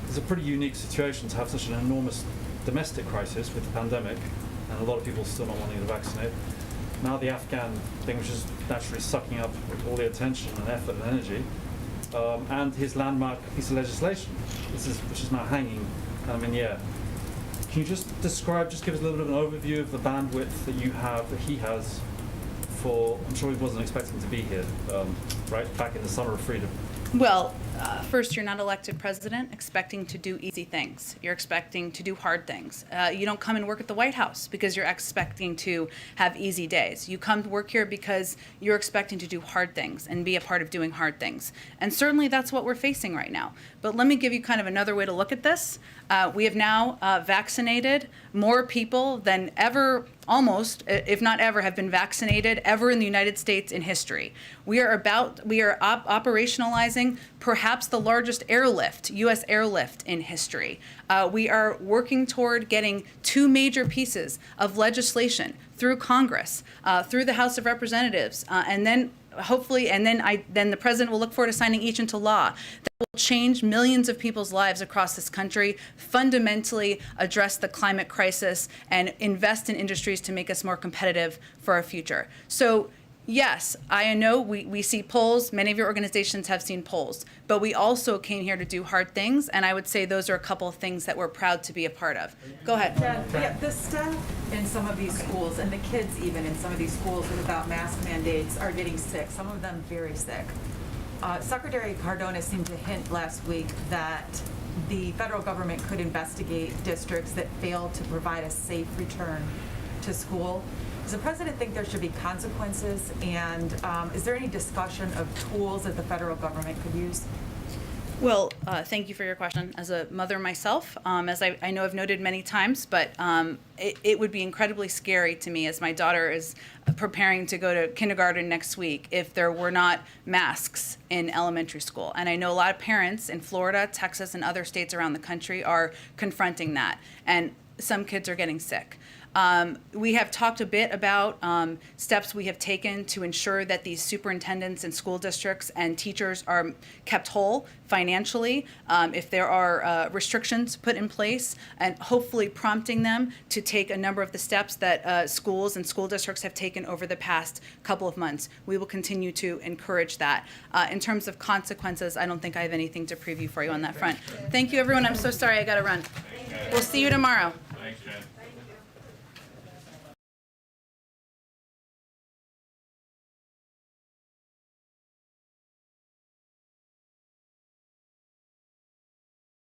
It's a pretty unique situation to have such an enormous domestic crisis with the pandemic and a lot of people still not wanting to vaccinate. Now the Afghan thing, which is naturally sucking up all the attention and effort and energy, and his landmark piece of legislation, which is now hanging in the air. Can you just describe, just give us a little bit of an overview of the bandwidth that you have, that he has for, I'm sure he wasn't expecting to be here, right, back in the summer of freedom. Well, first, you're not elected president expecting to do easy things. You're expecting to do hard things. You don't come and work at the White House because you're expecting to have easy days. You come to work here because you're expecting to do hard things and be a part of doing hard things. And certainly that's what we're facing right now. But let me give you kind of another way to look at this. We have now vaccinated more people than ever, almost, if not ever, have been vaccinated ever in the United States in history. We are operationalizing perhaps the largest airlift, U.S. airlift in history. We are working toward getting two major pieces of legislation through Congress, through the House of Representatives, and then hopefully, and then the president will look forward to signing each into law that will change millions of people's lives across this country, fundamentally address the climate crisis, and invest in industries to make us more competitive for our future. So yes, I know we see polls. Many of your organizations have seen polls, but we also came here to do hard things, and I would say those are a couple of things that we're proud to be a part of. Go ahead. Yeah, the staff in some of these schools, and the kids even in some of these schools without mask mandates are getting sick, some of them very sick. Secretary Cardona seemed to hint last week that the federal government could investigate districts that fail to provide a safe return to school. Does the president think there should be consequences, and is there any discussion of tools that the federal government could use? Well, thank you for your question. As a mother myself, as I know I've noted many times, but it would be incredibly scary to me as my daughter is preparing to go to kindergarten next week if there were not masks in elementary school. And I know a lot of parents in Florida, Texas, and other states around the country are confronting that, and some kids are getting sick. We have talked a bit about steps we have taken to ensure that these superintendents and school districts and teachers are kept whole financially, if there are restrictions put in place, and hopefully prompting them to take a number of the steps that schools and school districts have taken over the past couple of months. We will continue to encourage that. In terms of consequences, I don't think I have anything to preview for you on that front. Thank you, everyone. I'm so sorry I got to run. We'll see you tomorrow. Thanks, Jen.